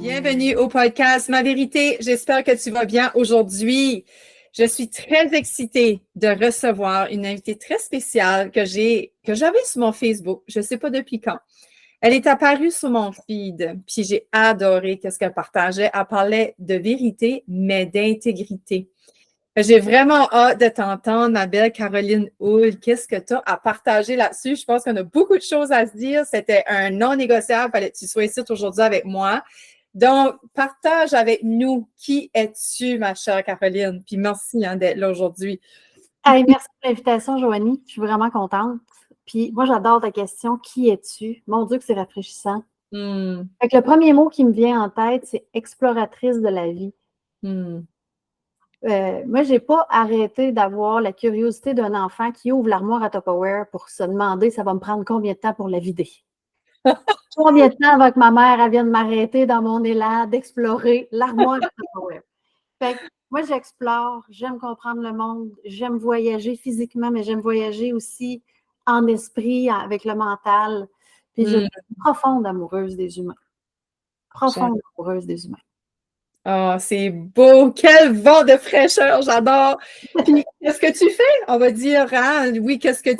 Bienvenue au podcast Ma Vérité. J'espère que tu vas bien aujourd'hui. Je suis très excitée de recevoir une invitée très spéciale que j'avais sur mon Facebook. Je ne sais pas depuis quand. Elle est apparue sur mon feed, puis j'ai adoré ce qu'elle partageait. Elle parlait de vérité, mais d'intégrité. J'ai vraiment hâte de t'entendre, ma belle Caroline Houle. Qu'est-ce que tu as à partager là-dessus? Je pense qu'on a beaucoup de choses à se dire. C'était un non négociable. Fallait que tu sois ici aujourd'hui avec moi. Donc, partage avec nous qui es-tu, ma chère Caroline? Puis merci d'être là aujourd'hui. Hey, merci pour l'invitation, Joanie. Je suis vraiment contente. Puis moi, j'adore ta question. Qui es-tu? Mon Dieu, que c'est rafraîchissant. Fait que le premier mot qui me vient en tête, c'est exploratrice de la vie. Moi, je n'ai pas arrêté d'avoir la curiosité d'un enfant qui ouvre l'armoire à Tupperware pour se demander ça va me prendre combien de temps pour la vider. Combien de temps avant que ma mère elle vienne m'arrêter dans mon élan d'explorer l'armoire à Tupperware. Fait que moi, j'explore, j'aime comprendre le monde, j'aime voyager physiquement, mais j'aime voyager aussi en esprit, avec le mental. Puis je suis profonde amoureuse des humains. Profonde amoureuse des humains. Oh, c'est beau! Quel vent de fraîcheur! J'adore! Puis, qu'est-ce que tu fais? On va dire, hein? Oui, qu'est-ce que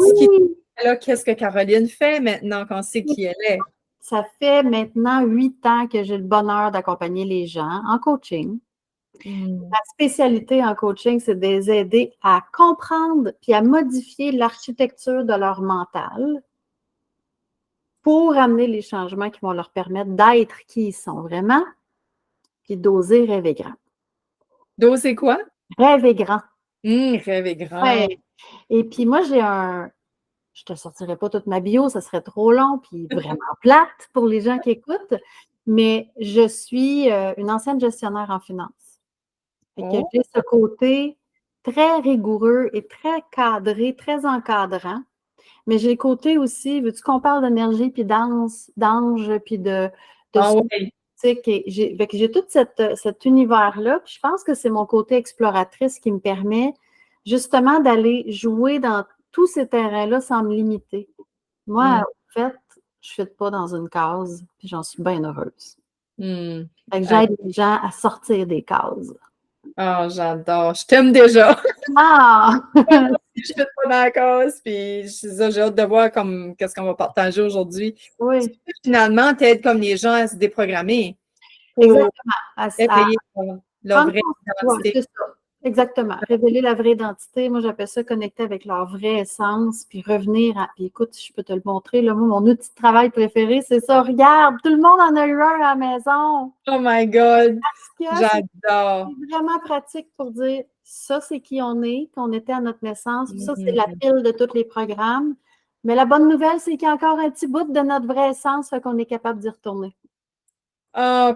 qu'est-ce que Caroline fait maintenant qu'on sait qui elle est? Ça fait maintenant 8 ans que j'ai le bonheur d'accompagner les gens en coaching. Ma spécialité en coaching, c'est de les aider à comprendre puis à modifier l'architecture de leur mental pour amener les changements qui vont leur permettre d'être qui ils sont vraiment, puis d'oser rêver grand. D'oser quoi? Rêver grand. Rêver grand. Ouais. Et puis moi, je ne te sortirai pas toute ma bio, ça serait trop long, puis vraiment plate pour les gens qui écoutent, mais je suis une ancienne gestionnaire en finance. Fait que j'ai ce côté très rigoureux et très cadré, très encadrant. Mais j'ai le côté aussi, veux-tu qu'on parle d'énergie, puis d'ange, puis de oui. j'ai tout cet univers-là. Puis je pense que c'est mon côté exploratrice qui me permet justement d'aller jouer dans tous ces terrains-là sans me limiter. Moi, en fait, je ne fit pas dans une case, puis j'en suis bien heureuse. Fait que j'aide les gens à sortir des cases. Oh, j'adore. Je t'aime déjà. Ah! Je suis pas dans la cause, puis j'ai hâte de voir qu'est-ce qu'on va partager aujourd'hui. Oui. Finalement, t'aides comme les gens à se déprogrammer. Exactement. Éveiller leur vraie identité. C'est ça. Exactement. Révéler la vraie identité. Moi, j'appelle ça connecter avec leur vraie essence, puis revenir à. Puis écoute, je peux te le montrer. Là, moi, mon outil de travail préféré, c'est ça. Regarde, tout le monde en a eu un à la maison. Oh my God! J'adore. C'est vraiment pratique pour dire ça, c'est qui on est, qu'on était à notre naissance. Puis ça, c'est la pile de tous les programmes. Mais la bonne nouvelle, c'est qu'il y a encore un petit bout de notre vraie essence, fait qu'on est capable d'y retourner.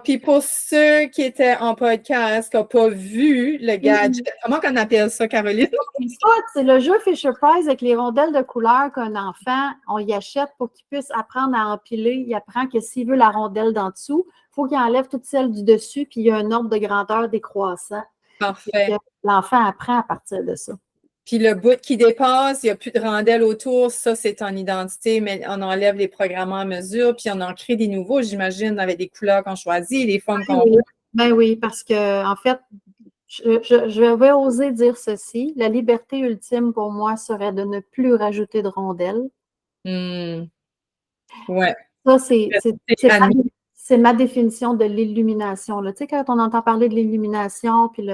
Puis pour ceux qui étaient en podcast, qui n'ont pas vu le gadget, comment qu'on appelle ça, Caroline? C'est le jeu Fisher-Price avec les rondelles de couleur qu'un enfant, on y achète pour qu'il puisse apprendre à empiler. Il apprend que s'il veut la rondelle d'en dessous, il faut qu'il enlève toutes celles du dessus, puis il y a un ordre de grandeur décroissant. Parfait. L'enfant apprend à partir de ça. Puis le bout qui dépasse, il n'y a plus de rondelles autour, ça, c'est ton identité, mais on enlève les programmes en mesure, puis on en crée des nouveaux, j'imagine, avec des couleurs qu'on choisit, les formes qu'on veut. Ben oui, parce que, en fait, je vais oser dire ceci. La liberté ultime pour moi serait de ne plus rajouter de rondelles. Ouais. Ça, c'est ma définition de l'illumination. Tu sais, quand on entend parler de l'illumination, puis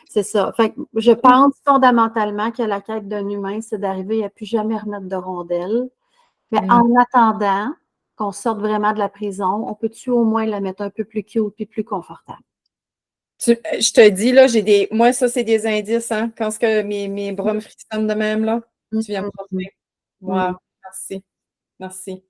c'est ça. Fait que je pense fondamentalement que la quête d'un humain, c'est d'arriver à plus jamais remettre de rondelles. Mais en attendant qu'on sorte vraiment de la prison, on peut-tu au moins la mettre un peu plus cute et plus confortable? Je te dis, là, moi, ça, c'est des indices, hein. Quand mes bras me frissonnent de même, là, tu viens me porter. Wow, merci. Merci.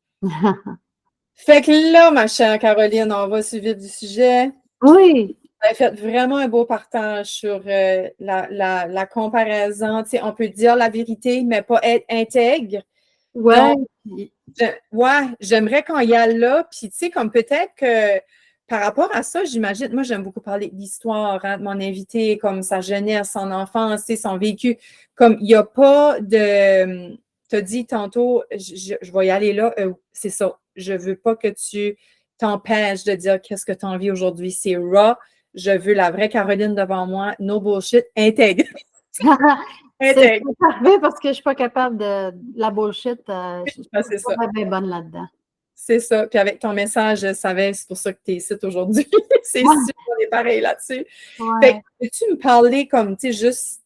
Fait que là, ma chère Caroline, on va suivre du sujet. Oui. Vous avez fait vraiment un beau partage sur la comparaison. Tu sais, on peut dire la vérité, mais pas être intègre. Ouais. J'aimerais qu'on y aille là. Puis, tu sais, comme peut-être que par rapport à ça, j'imagine, moi, j'aime beaucoup parler de l'histoire de mon invité, comme sa jeunesse, son enfance, son vécu. Comme il n'y a pas de. Tu as dit tantôt, je vais y aller là, c'est ça. Je ne veux pas que tu t'empêche de dire qu'est-ce que tu as envie aujourd'hui. C'est raw. Je veux la vraie Caroline devant moi. No bullshit. Intègre. C'est Intègre. parfait parce que je ne suis pas capable de la bullshit. Je ne suis C'est ça. pas bien bonne là-dedans. C'est ça. Puis avec ton message, je savais, c'est pour ça que tu es ici aujourd'hui. C'est sûr, on est pareil là-dessus. Fait que, peux-tu me parler comme, tu sais, juste,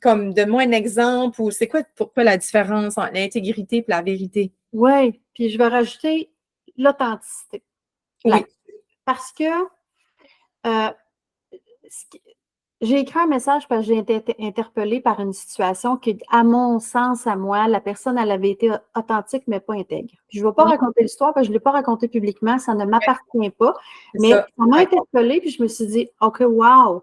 comme, donne-moi un exemple ou c'est quoi pour toi la différence entre l'intégrité et la vérité? Oui, puis je vais rajouter l'authenticité. Oui. Parce que j'ai écrit un message parce que j'ai été interpellée par une situation qui, à mon sens, à moi, la personne, elle avait été authentique, mais pas intègre. Je ne vais pas raconter l'histoire parce que je ne l'ai pas racontée publiquement, ça ne m'appartient pas. Mais ça m'a interpellée, puis je me suis dit, OK, wow,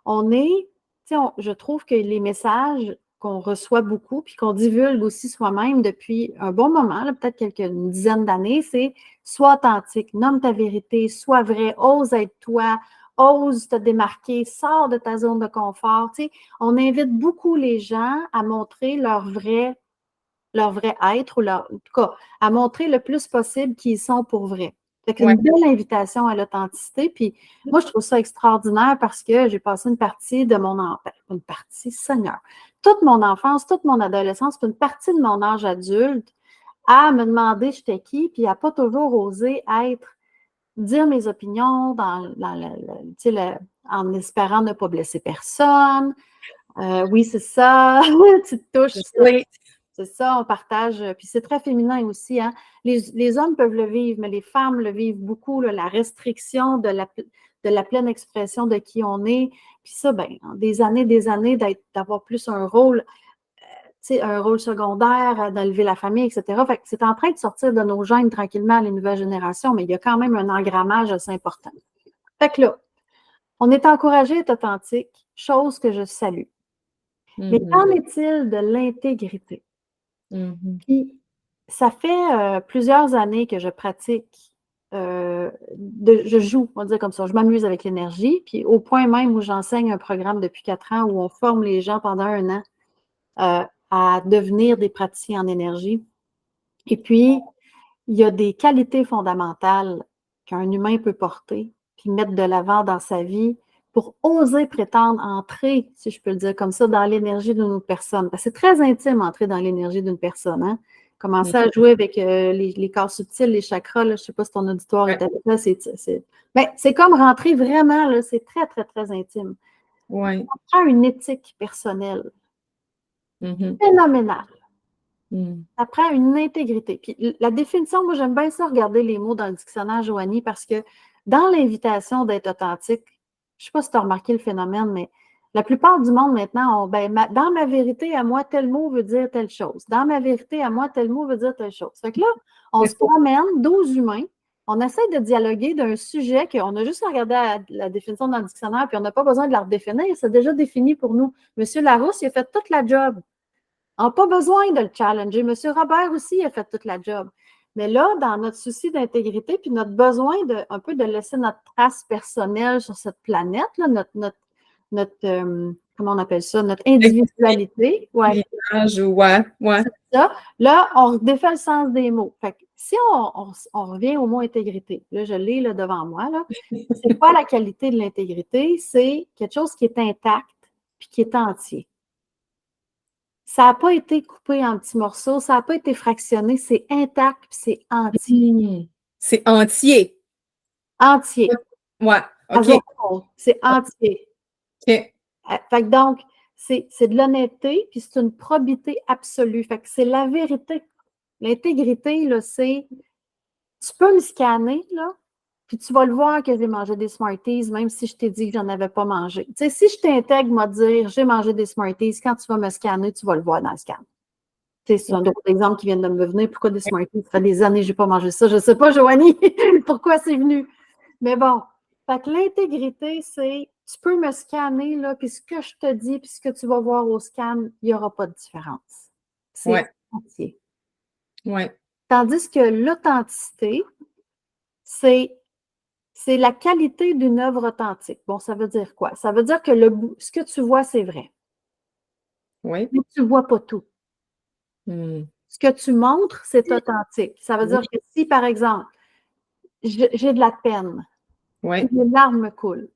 on est, tu sais, je trouve que les messages qu'on reçoit beaucoup, puis qu'on divulgue aussi soi-même depuis un bon moment, peut-être une dizaine d'années, c'est sois authentique, nomme ta vérité, sois vrai, ose être toi, ose te démarquer, sors de ta zone de confort. Tu sais, on invite beaucoup les gens à montrer leur vrai être, ou en tout cas, à montrer le plus possible qui ils sont pour vrai. C'est une belle invitation à l'authenticité. Puis moi, je trouve ça extraordinaire parce que j'ai passé une partie de mon enfance, une partie, Seigneur, toute mon enfance, toute mon adolescence, puis une partie de mon âge adulte à me demander j'étais qui, puis à pas toujours oser dire mes opinions en espérant ne pas blesser personne. Oui, c'est ça. Tu te touches. Oui. C'est ça, on partage. Puis c'est très féminin aussi. Hein? Les hommes peuvent le vivre, mais les femmes le vivent beaucoup, là, la restriction de la pleine expression de qui on est. Puis ça, ben, des années, d'avoir plus un rôle secondaire, d'élever la famille, etc. Fait que c'est en train de sortir de nos gènes tranquillement les nouvelles générations, mais il y a quand même un engrammage assez important. Fait que là, on est encouragé à être authentique, chose que je salue. Mais qu'en est-il de l'intégrité? Puis, ça fait plusieurs années que je pratique, je joue, on va dire comme ça, je m'amuse avec l'énergie, puis au point même où j'enseigne un programme depuis 4 ans où on forme les gens pendant 1 an à devenir des praticiens en énergie. Et puis, il y a des qualités fondamentales qu'un humain peut porter, puis mettre de l'avant dans sa vie pour oser prétendre entrer, si je peux le dire comme ça, dans l'énergie d'une autre personne. Parce que c'est très intime entrer dans l'énergie d'une personne. Hein? Commencer à jouer avec les corps subtils, les chakras, là, je ne sais pas si ton auditoire est avec là, c'est comme rentrer vraiment, là, c'est très, très, très intime. Ouais. On prend une éthique personnelle phénoménale. Ça prend une intégrité. Puis la définition, moi, j'aime bien ça, regarder les mots dans le dictionnaire, Joanie, parce que dans l'invitation d'être authentique, je ne sais pas si tu as remarqué le phénomène, mais la plupart du monde maintenant, dans ma vérité, à moi, tel mot veut dire telle chose. Dans ma vérité, à moi, tel mot veut dire telle chose. Fait que là, on se promène, 12 humains, on essaie de dialoguer d'un sujet qu'on a juste regardé la définition dans le dictionnaire, puis on n'a pas besoin de la redéfinir, c'est déjà défini pour nous. Monsieur Larousse, il a fait toute la job. On n'a pas besoin de le challenger. M. Robert aussi a fait toute la job. Mais là, dans notre souci d'intégrité, puis notre besoin un peu de laisser notre trace personnelle sur cette planète, là, comment on appelle ça, notre individualité. Ouais. C'est ça. Là, on défait le sens des mots. Fait que si on revient au mot intégrité, là, je l'ai là, devant moi, là. C'est quoi la qualité de l'intégrité? C'est quelque chose qui est intact puis qui est entier. Ça n'a pas été coupé en petits morceaux, ça n'a pas été fractionné, c'est intact puis c'est entier. C'est entier. Entier. Ouais, OK. C'est entier. OK. Fait que donc, c'est de l'honnêteté, puis c'est une probité absolue. Fait que c'est la vérité. L'intégrité, là, c'est tu peux me scanner, là, puis tu vas le voir que j'ai mangé des Smarties, même si je t'ai dit que j'en avais pas mangé. Tu sais, si je t'intègre, moi, dire j'ai mangé des Smarties, quand tu vas me scanner, tu vas le voir dans le scan. C'est un autre exemple qui vient de me venir. Pourquoi des Smarties? Ça fait des années que je n'ai pas mangé ça. Je ne sais pas, Joanie, pourquoi c'est venu. Mais bon, fait que l'intégrité, c'est tu peux me scanner, là, puis ce que je te dis, puis ce que tu vas voir au scan, il n'y aura pas de différence. C'est entier. Ouais. Tandis que l'authenticité, c'est la qualité d'une œuvre authentique. Bon, ça veut dire quoi? Ça veut dire que ce que tu vois, c'est vrai. Oui. Mais tu ne vois pas tout. Ce que tu montres, c'est authentique. Ça veut dire que si, par exemple, j'ai de la peine. Oui, Les larmes me coulent.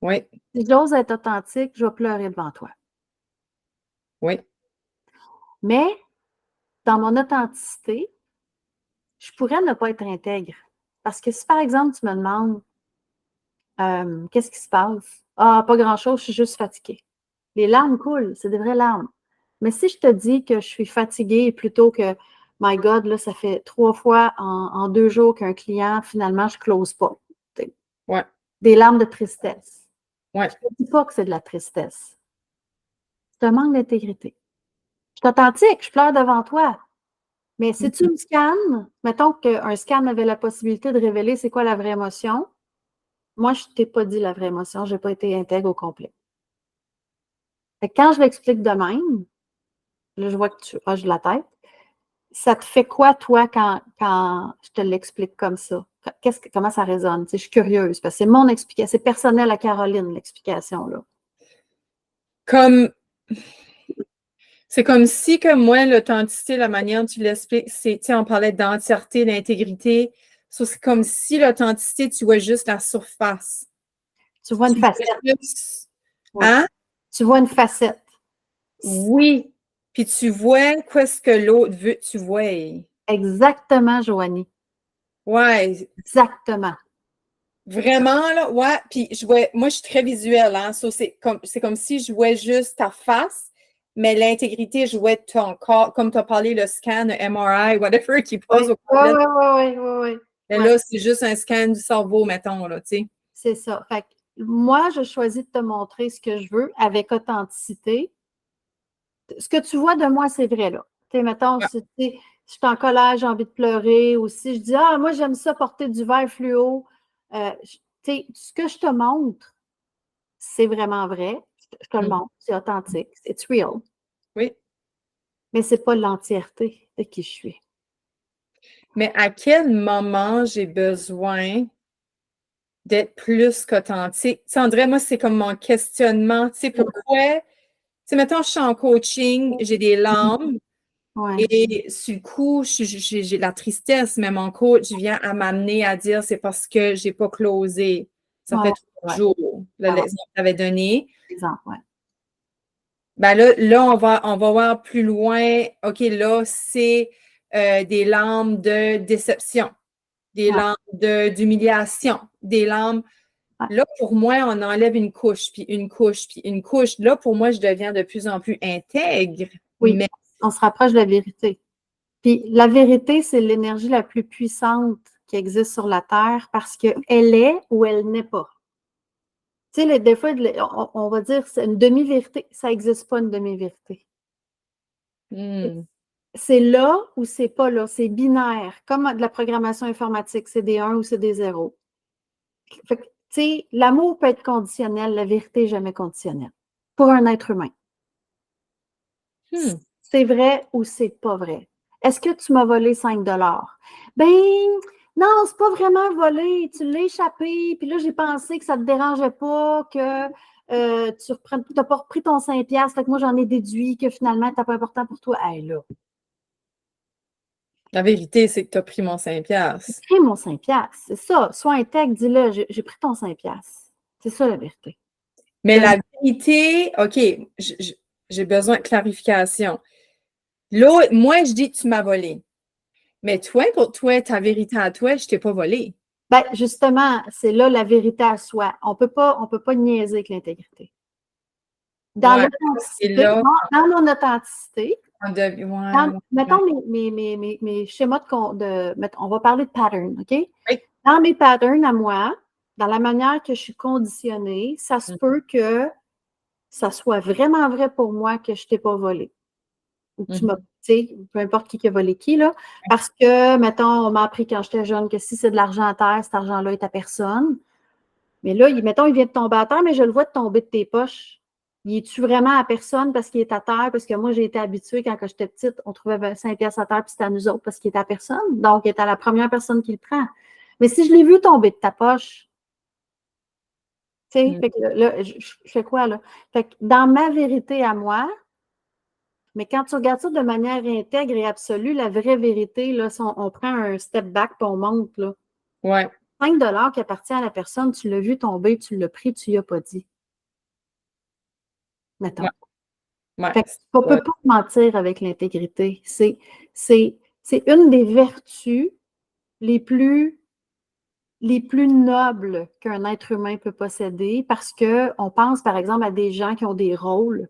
oui, Si j'ose être authentique, je vais pleurer devant toi. oui. Mais dans mon authenticité, je pourrais ne pas être intègre. Parce que si, par exemple, tu me demandes qu'est-ce qui se passe? Ah, pas grand-chose, je suis juste fatiguée. Les larmes coulent, c'est des vraies larmes. Mais si je te dis que je suis fatiguée plutôt que, my God, là, ça fait 3 fois en 2 jours qu'un client, finalement, je ne close pas. Ouais, Des larmes de tristesse. ouais. Je ne te dis pas que c'est de la tristesse. C'est un manque d'intégrité. Je suis authentique, je pleure devant toi. Mais si tu me scannes, mettons qu'un scan avait la possibilité de révéler c'est quoi la vraie émotion, moi, je ne t'ai pas dit la vraie émotion, je n'ai pas été intègre au complet. Fait que quand je l'explique de même, là, je vois que tu hoches de la tête, ça te fait quoi, toi, quand je te l'explique comme ça? Comment ça résonne? Tu sais, je suis curieuse, parce que c'est mon explication, c'est personnel à Caroline, l'explication, là. Comme, c'est comme si, comme moi, l'authenticité, la manière dont tu l'expliques, c'est, tu sais, on parlait d'entièreté, d'intégrité. So, c'est comme si l'authenticité, tu vois juste la surface. Tu vois une Tu vois facette. juste, Oui. hein? Tu vois une facette. Oui. Puis tu vois qu'est-ce que l'autre veut que tu vois. Exactement, Joanie. Ouais, Exactement. vraiment, là, ouais. Puis moi, je suis très visuelle, hein. So, c'est comme si je jouais juste ta face, mais l'intégrité, je jouais ton corps, comme tu as parlé, le scan, le MRI, whatever, qui Oui, passe au oui, complet. oui, oui, oui. Mais là, c'est juste un scan du cerveau, mettons, là, tu sais. C'est ça. Fait que moi, je choisis de te montrer ce que je veux avec authenticité. Ce que tu vois de moi, c'est vrai, là. Tu sais, mettons, Ouais. si je suis en colère, j'ai envie de pleurer, ou si je dis, ah, moi, j'aime ça porter du vert fluo. Tu sais, ce que je te montre, c'est vraiment vrai. Je te le Mm. montre, c'est authentique, it's real. Oui. Mais ce n'est pas l'entièreté de qui je suis. Mais à quel moment j'ai besoin d'être plus qu'authentique? Tu sais, André, moi, c'est comme mon questionnement. Tu sais, pourquoi? Tu sais, mettons, je suis en coaching, j'ai des larmes. Ouais. Et sur le coup, j'ai la tristesse, mais mon coach vient à m'amener à dire c'est parce que j'ai pas closé. Ça Ouais, fait 3 ouais. jours, Ah ouais, l'exemple que tu avais donné. exemple, ouais. Ben là on va voir plus loin. OK, là, c'est des larmes de déception, des Ouais, larmes d'humiliation, des larmes. ouais. Là, pour moi, on enlève une couche, puis une couche, puis une couche. Là, pour moi, je deviens de plus en plus intègre, Oui, mais on se rapproche de la vérité. Puis la vérité, c'est l'énergie la plus puissante qui existe sur la Terre parce qu'elle est ou elle n'est pas. Tu sais, des fois, on va dire c'est une demi-vérité. Ça n'existe pas une demi-vérité. hmm, C'est là ou c'est pas là. C'est binaire, comme de la programmation informatique. C'est des 1 ou c'est des 0. Fait que, tu sais, l'amour peut être conditionnel, la vérité n'est jamais conditionnelle pour un être humain. hmm. C'est vrai ou c'est pas vrai? Est-ce que tu m'as volé 5 dollars? Ben non, c'est pas vraiment volé. Tu l'as échappé. Puis là, j'ai pensé que ça te dérangeait pas, que tu n'as pas repris ton 5 piastres. Fait que moi, j'en ai déduit que finalement, tu n'es pas important pour toi. Hey, là, La vérité, c'est que tu as pris mon 5 j'ai piastres. pris mon 5 piastres. C'est ça. Sois intègre, dis-le, j'ai pris ton 5 piastres. C'est ça la vérité. Mais De- la vérité, OK, j'ai besoin de clarification. Là, moi, je dis que tu m'as volé. Mais toi, pour toi, ta vérité à toi, je t'ai pas volé. Ben, justement, c'est là la vérité à soi. On peut pas niaiser avec l'intégrité. Dans Ouais. Et l'authenticité, là, dans mon authenticité, ouais, ouais. mettons mes schémas on va parler de patterns, OK? Oui. Dans mes patterns à moi, dans la manière que je suis conditionnée, ça se peut que ça soit vraiment vrai pour moi que je ne t'ai pas volé. Ou que tu m'as, Mhm. tu sais, peu importe qui a volé qui, là. Parce que, mettons, on m'a appris quand j'étais jeune que si c'est de l'argent à terre, cet argent-là est à personne. Mais là, mettons, il vient de tomber à terre, mais je le vois de tomber de tes poches. Il est-tu vraiment à personne parce qu'il est à terre? Parce que moi, j'ai été habituée quand j'étais petite, on trouvait 5 piastres à terre, puis c'était à nous autres parce qu'il est à personne. Donc, il est à la première personne qui le prend. Mais si je l'ai vu tomber de ta poche, tu sais, Mhm. fait que là, je fais quoi, là? Fait que dans ma vérité à moi, mais quand tu regardes ça de manière intègre et absolue, la vraie vérité, là, si on prend un step back puis on monte, là, Ouais. 5 $ qui appartient à la personne, tu l'as vu tomber, tu l'as pris, tu lui as pas dit. Mettons. Ouais. Fait qu'on ne peut pas mentir avec l'intégrité. C'est une des vertus les plus nobles qu'un être humain peut posséder parce qu'on pense, par exemple, à des gens qui ont des rôles.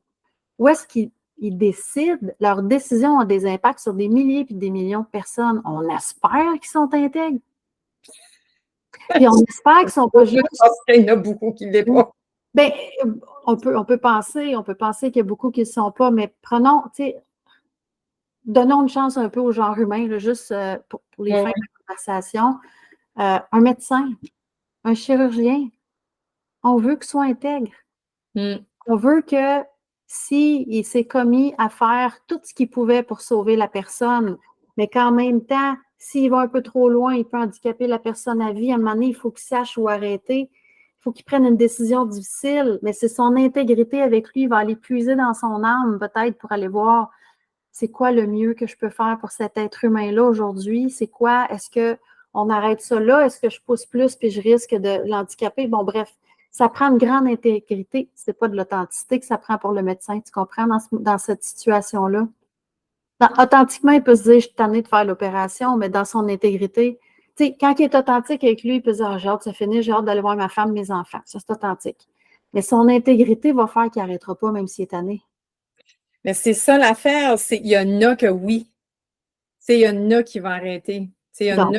Où est-ce qu'ils décident? Leurs décisions ont des impacts sur des milliers et des millions de personnes. On espère qu'ils sont intègres. Puis on espère qu'ils ne sont pas juste. Il y en a beaucoup qui ne l'est pas. Bien, on peut penser qu'il y a beaucoup qui ne le sont pas, mais prenons, tu sais, donnons une chance un peu au genre humain, là, juste pour les fins de la conversation. Un médecin, un chirurgien, on veut qu'il soit intègre. On veut que s'il s'est commis à faire tout ce qu'il pouvait pour sauver la personne, mais qu'en même temps, s'il va un peu trop loin, il peut handicaper la personne à vie. À un moment donné, il faut qu'il sache où arrêter. Il faut qu'il prenne une décision difficile, mais c'est son intégrité avec lui. Il va aller puiser dans son âme, peut-être, pour aller voir c'est quoi le mieux que je peux faire pour cet être humain-là aujourd'hui. C'est quoi? Est-ce qu'on arrête ça là? Est-ce que je pousse plus puis je risque de l'handicaper? Bon, bref. Ça prend une grande intégrité. Ce n'est pas de l'authenticité que ça prend pour le médecin. Tu comprends dans cette situation-là? Authentiquement, il peut se dire, je suis tanné de faire l'opération, mais dans son intégrité, tu sais, quand il est authentique avec lui, il peut se dire, j'ai hâte de se finir, j'ai hâte d'aller voir ma femme, mes enfants. Ça, c'est authentique. Mais son intégrité va faire qu'il n'arrêtera pas, même s'il est tanné. Mais c'est ça l'affaire, il y en a que oui. Il y en a qui vont arrêter. Il y en a qui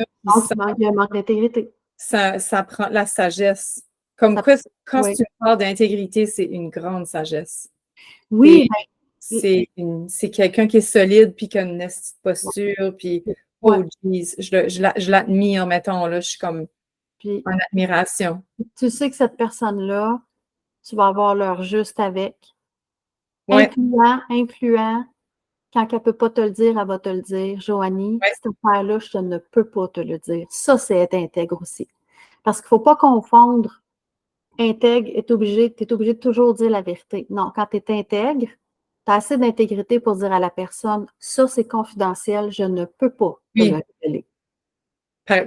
il y a un manque d'intégrité. Ça prend la sagesse. Comme quoi, quand tu parles d'intégrité, c'est une grande sagesse. Oui. C'est quelqu'un qui est solide, puis qui a une posture, puis oh jeez, je l'admire, mettons, là, je suis comme en admiration. Tu sais que cette personne-là, tu vas avoir l'heure juste avec. Incluant, quand elle ne peut pas te le dire, elle va te le dire. Joanie, cette affaire-là, je ne peux pas te le dire. Ça, c'est être intègre aussi. Parce qu'il ne faut pas confondre intègre, tu es obligé de toujours dire la vérité. Non, quand tu es intègre, tu as assez d'intégrité pour dire à la personne, ça, c'est confidentiel, je ne peux pas te le révéler.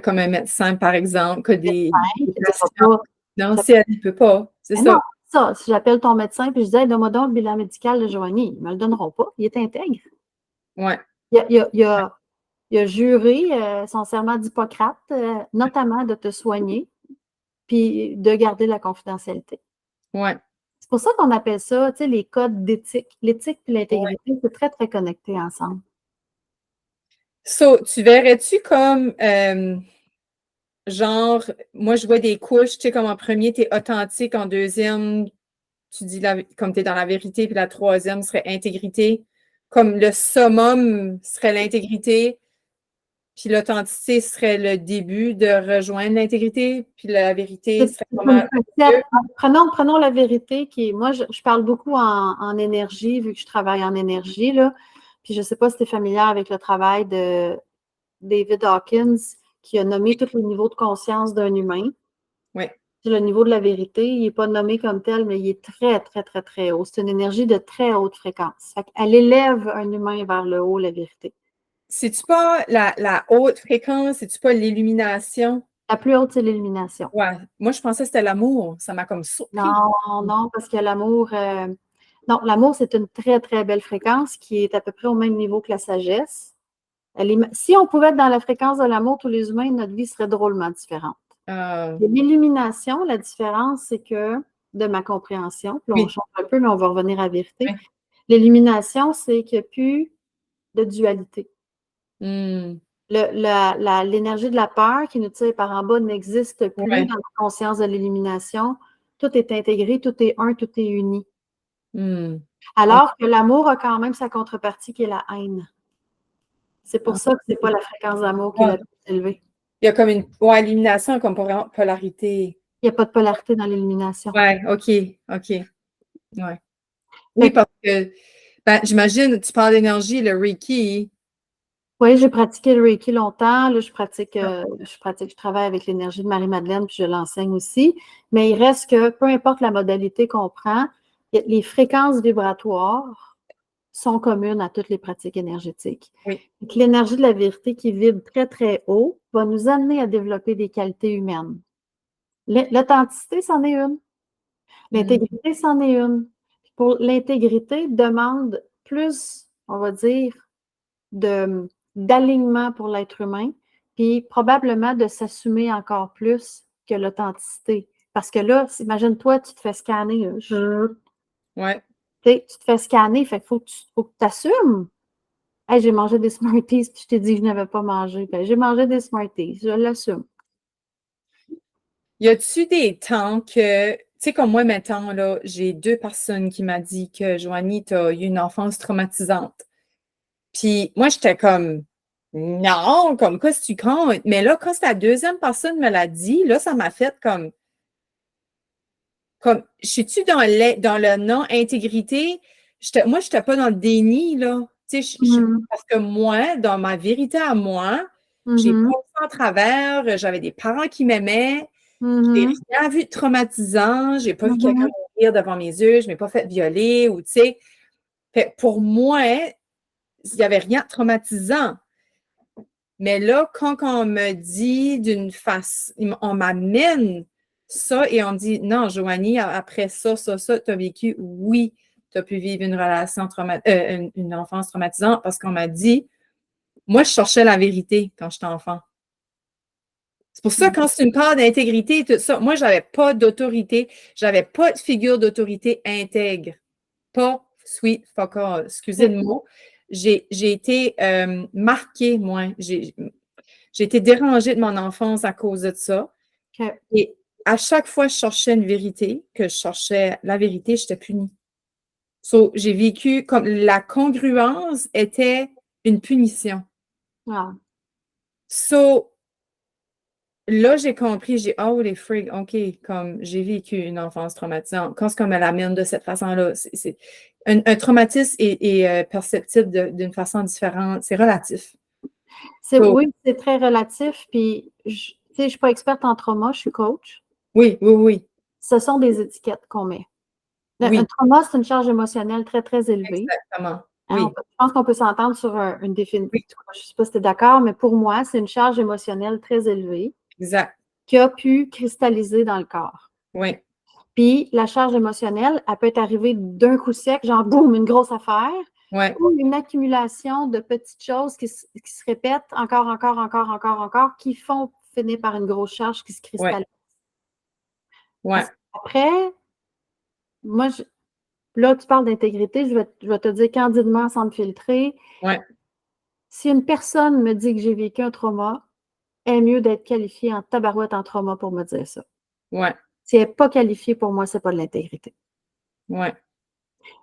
Comme un médecin, par exemple, que des patients confidentiels, il ne peut pas. C'est ça. Non, ça, si j'appelle ton médecin et je dis, hey, donne-moi donc le bilan médical de Joanie, ils ne me le donneront pas. Il est intègre. Oui. Il a juré son serment d'Hippocrate, notamment de te soigner puis de garder la confidentialité. Oui. C'est pour ça qu'on appelle ça, tu sais, les codes d'éthique. L'éthique et l'intégrité, c'est très, très connecté ensemble. So, tu verrais-tu comme, genre, moi, je vois des couches, tu sais, comme en premier, tu es authentique, en deuxième, tu dis comme tu es dans la vérité, puis la troisième serait intégrité. Comme le summum serait l'intégrité, puis l'authenticité serait le début de rejoindre l'intégrité, puis la vérité serait comment. Prenons la vérité qui est, moi, je parle beaucoup en énergie, vu que je travaille en énergie, là. Puis je ne sais pas si tu es familière avec le travail de David Hawkins, qui a nommé tous les niveaux de conscience d'un humain. Oui. Le niveau de la vérité, il n'est pas nommé comme tel, mais il est très, très, très, très haut. C'est une énergie de très haute fréquence. Elle élève un humain vers le haut, la vérité. C'est-tu pas la haute fréquence? C'est-tu pas l'illumination? La plus haute, c'est l'illumination. Ouais. Moi, je pensais que c'était l'amour. Ça m'a comme surpris. Non, parce que l'amour... non, l'amour, c'est une très, très belle fréquence qui est à peu près au même niveau que la sagesse. Si on pouvait être dans la fréquence de l'amour, tous les humains, notre vie serait drôlement différente. L'illumination, la différence, c'est que, de ma compréhension, puis on change un peu, mais on va revenir à la vérité. Oui. L'illumination, c'est qu'il n'y a plus de dualité. L'énergie de la peur qui nous tire par en bas n'existe plus dans la conscience de l'illumination. Tout est intégré, tout est un, tout est uni. Alors que l'amour a quand même sa contrepartie qui est la haine. C'est pour ça que ce n'est pas la fréquence d'amour qui est la plus élevée. Il y a comme une illumination comme polarité. Il n'y a pas de polarité dans l'illumination. Oui, OK. Ouais. Oui, parce que j'imagine, tu parles d'énergie, le Reiki. Oui, j'ai pratiqué le Reiki longtemps. Là, je travaille avec l'énergie de Marie-Madeleine, puis je l'enseigne aussi. Mais il reste que, peu importe la modalité qu'on prend, les fréquences vibratoires sont communes à toutes les pratiques énergétiques. Oui. Donc, l'énergie de la vérité qui vibre très, très haut va nous amener à développer des qualités humaines. L'authenticité, c'en est une. L'intégrité, c'en est une. Pour l'intégrité, demande plus, on va dire, d'alignement pour l'être humain, puis probablement de s'assumer encore plus que l'authenticité. Parce que là, imagine-toi, tu te fais scanner. Ouais. Tu te fais scanner, fait qu'il faut que tu t'assumes. Hey, j'ai mangé des Smarties, puis je t'ai dit que je n'avais pas mangé. Ben, j'ai mangé des Smarties, je l'assume. Y a-tu des temps que, tu sais, comme moi, maintenant, là, j'ai 2 personnes qui m'ont dit que Joanie, tu as eu une enfance traumatisante. Puis moi, j'étais comme, non, comme quoi, si tu comptes. Mais là, quand la 2e personne me l'a dit, là, ça m'a fait je suis-tu dans le non-intégrité? Moi, je n'étais pas dans le déni, là. Tu sais, parce que moi, dans ma vérité à moi, j'ai pas fait en travers, j'avais des parents qui m'aimaient, j'ai rien vu de traumatisant, j'ai pas vu quelqu'un mourir devant mes yeux, je m'ai pas fait violer ou, tu sais. Fait que pour moi, il n'y avait rien de traumatisant. Mais là, quand on me dit d'une façon, on m'amène ça et on me dit, non, Joanie, après ça, tu as vécu, oui, tu as pu vivre une relation une enfance traumatisante parce qu'on m'a dit, moi, je cherchais la vérité quand j'étais enfant. C'est pour ça, quand c'est une part d'intégrité et tout ça, moi, je n'avais pas d'autorité, je n'avais pas de figure d'autorité intègre. Pas sweet fuck all, excusez le mot. J'ai été marquée, moi. J'ai été dérangée de mon enfance à cause de ça. Okay. Et à chaque fois que je cherchais une vérité, que je cherchais la vérité, j'étais punie. So, j'ai vécu comme la congruence était une punition. Wow. So, là, j'ai compris, oh, les freaks, OK, comme j'ai vécu une enfance traumatisante. Quand on me l'amène de cette façon-là, un traumatisme est perceptible d'une façon différente. C'est relatif. Oui, c'est très relatif. Puis, je ne suis pas experte en trauma, je suis coach. Oui. Ce sont des étiquettes qu'on met. Oui. Un trauma, c'est une charge émotionnelle très, très élevée. Exactement. Oui. Je pense qu'on peut s'entendre sur une définition. Oui. Je ne sais pas si tu es d'accord, mais pour moi, c'est une charge émotionnelle très élevée. Exact. Qui a pu cristalliser dans le corps. Oui. Puis la charge émotionnelle, elle peut être arrivée d'un coup sec, genre boum, une grosse affaire, ou une accumulation de petites choses qui se répètent encore, qui font finir par une grosse charge qui se cristallise. Ouais. Après, moi, là, tu parles d'intégrité, je vais te dire candidement, sans me filtrer. Ouais. Si une personne me dit que j'ai vécu un trauma, est mieux d'être qualifiée en tabarouette en trauma pour me dire ça. Ouais. Si elle n'est pas qualifiée, pour moi, ce n'est pas de l'intégrité. Ouais.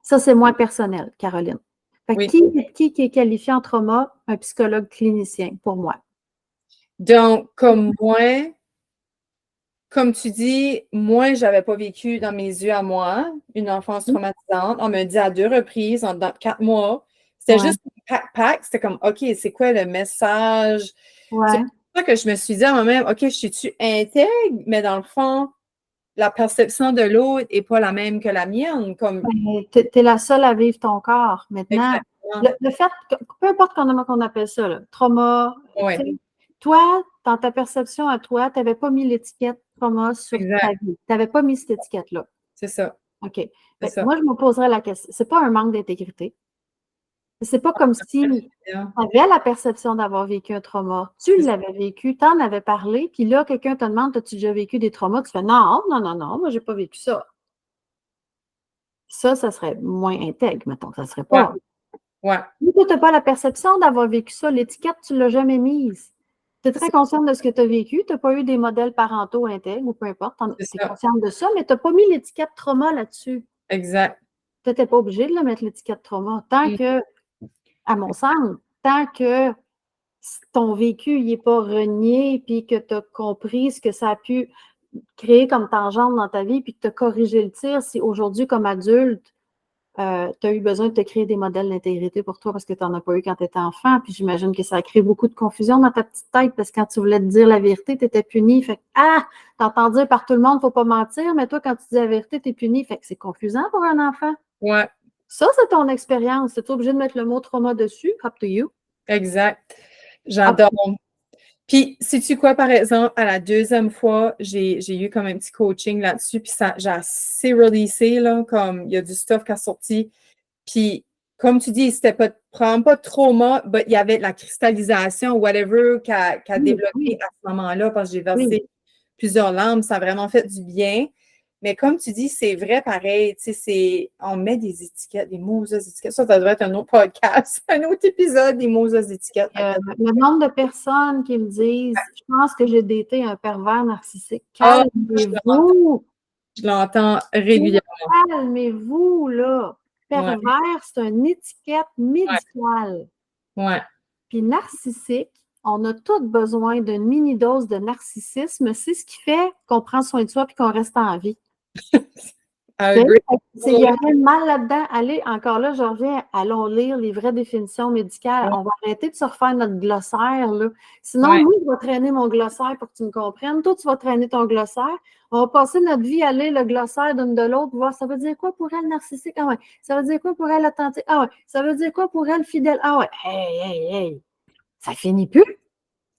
Ça, c'est moins personnel, Caroline. Fait oui. Qui est qualifié en trauma? Un psychologue clinicien, pour moi. Donc, comme moi, comme tu dis, moi, je n'avais pas vécu dans mes yeux à moi une enfance traumatisante. On me dit à 2 reprises, dans 4 mois. C'était juste pack. C'était comme, OK, c'est quoi le message? Ouais. C'est pour ça que je me suis dit à moi-même, OK, je suis-tu intègre? Mais dans le fond, la perception de l'autre n'est pas la même que la mienne. Tu es la seule à vivre ton corps. Maintenant, le fait, peu importe comment on appelle ça, là, trauma, toi, dans ta perception à toi, tu n'avais pas mis l'étiquette trauma sur ta vie. Tu n'avais pas mis cette étiquette-là. C'est ça. OK. Moi, je me poserais la question. Ce n'est pas un manque d'intégrité. C'est pas comme si tu avais la perception d'avoir vécu un trauma. Tu l'avais vécu, tu en avais parlé, puis là, quelqu'un te demande, as-tu déjà vécu des traumas? Tu fais non, moi, j'ai pas vécu ça. Ça serait moins intègre, mettons. Ça serait pas. Ouais. Mais tu n'as pas la perception d'avoir vécu ça. L'étiquette, tu ne l'as jamais mise. Tu es très consciente de ce que tu as vécu. Tu n'as pas eu des modèles parentaux intègres ou peu importe. Tu es consciente de ça, mais tu n'as pas mis l'étiquette trauma là-dessus. Exact. Tu n'étais pas obligé de le mettre l'étiquette trauma. Tant que, à mon sens, tant que ton vécu n'est pas renié, puis que tu as compris ce que ça a pu créer comme tangente dans ta vie, puis que tu as corrigé le tir, si aujourd'hui, comme adulte, tu as eu besoin de te créer des modèles d'intégrité pour toi parce que tu n'en as pas eu quand tu étais enfant, puis j'imagine que ça a créé beaucoup de confusion dans ta petite tête parce que quand tu voulais te dire la vérité, tu étais puni. Fait que, t'entends dire par tout le monde, il ne faut pas mentir, mais toi, quand tu dis la vérité, tu es puni. Fait que c'est confusant pour un enfant. Ouais. Ça, c'est ton expérience. Tu es obligé de mettre le mot trauma dessus. Up to you. Exact. J'adore. Puis, sais-tu quoi, par exemple, à la deuxième fois, j'ai eu comme un petit coaching là-dessus, puis ça, j'ai assez releasé, là, comme il y a du stuff qui a sorti. Puis, comme tu dis, c'était pas, probablement pas de trauma, mais il y avait de la cristallisation, whatever, qui a développé à ce moment-là, parce que j'ai versé plusieurs larmes, ça a vraiment fait du bien. Mais comme tu dis, c'est vrai pareil, tu sais, on met des étiquettes, des mots aux étiquettes. Ça devrait être un autre podcast, un autre épisode, des mots aux étiquettes. Le nombre de personnes qui me disent « Je pense que j'ai daté un pervers narcissique. » Calmez-vous! Je l'entends régulièrement. Calmez-vous, là. Pervers, c'est une étiquette médicale. Ouais. Puis narcissique, on a tous besoin d'une mini-dose de narcissisme. C'est ce qui fait qu'on prend soin de soi et qu'on reste en vie. Il y a rien de mal là-dedans. Allez, encore là, je reviens, allons lire les vraies définitions médicales. On va arrêter de se refaire notre glossaire, là. Sinon, moi, je vais traîner mon glossaire pour que tu me comprennes. Toi, tu vas traîner ton glossaire. On va passer notre vie à lire le glossaire d'une de l'autre, voir ça veut dire quoi pour elle narcissique? Ah ouais. Ça veut dire quoi pour elle authentique? Ah ouais. Ça veut dire quoi pour elle fidèle? Ah ouais. Hey. Ça finit plus.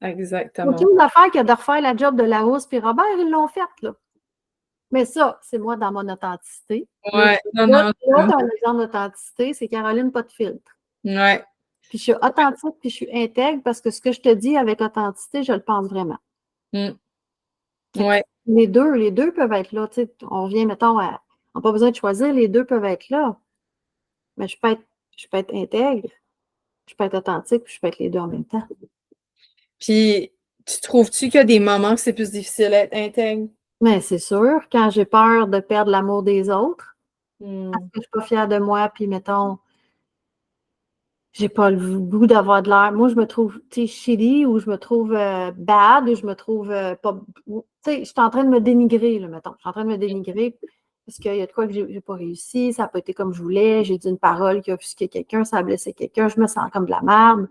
Exactement. Aucune affaire que de refaire la job de Larousse puis Robert, ils l'ont faite, là. Mais ça, c'est moi dans mon authenticité. Ouais, Là, tu as un exemple d'authenticité, c'est Caroline, pas de filtre. Ouais. Puis je suis authentique, puis je suis intègre parce que ce que je te dis avec authenticité, je le pense vraiment. Ouais. Les deux peuvent être là. Tu sais, on revient, mettons, on n'a pas besoin de choisir, les deux peuvent être là. Mais je peux être intègre, je peux être authentique, puis je peux être les deux en même temps. Puis, tu trouves-tu qu'il y a des moments que c'est plus difficile d'être intègre? Mais c'est sûr, quand j'ai peur de perdre l'amour des autres, parce que je ne suis pas fière de moi, puis mettons, j'ai pas le goût d'avoir de l'air. Moi, je me trouve, shitty, ou je me trouve bad, ou je me trouve pas. Tu sais, je suis en train de me dénigrer, là, mettons. Je suis en train de me dénigrer parce qu'il y a de quoi que j'ai pas réussi, ça n'a pas été comme je voulais, j'ai dit une parole qui a offusqué quelqu'un, ça a blessé quelqu'un, je me sens comme de la merde.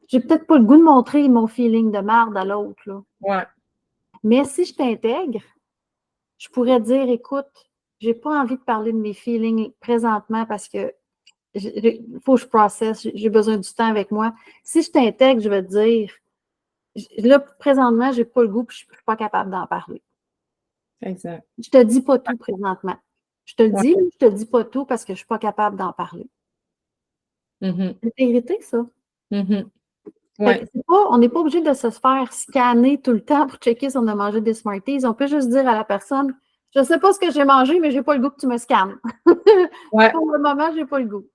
J'ai peut-être pas le goût de montrer mon feeling de merde à l'autre, là. Ouais. Mais si je t'intègre, je pourrais dire, écoute, j'ai pas envie de parler de mes feelings présentement parce que il faut que je processe, j'ai besoin du temps avec moi. Si je t'intègre, je vais te dire, là, présentement, j'ai pas le goût, puis je suis pas capable d'en parler. Exact. Je te dis pas tout présentement. Je te le dis, je te dis pas tout parce que je suis pas capable d'en parler. L'intégrité, ça. Ouais. On n'est pas obligé de se faire scanner tout le temps pour checker si on a mangé des Smarties. On peut juste dire à la personne, je ne sais pas ce que j'ai mangé, mais j'ai pas le goût que tu me scannes. Pour le moment, j'ai pas le goût.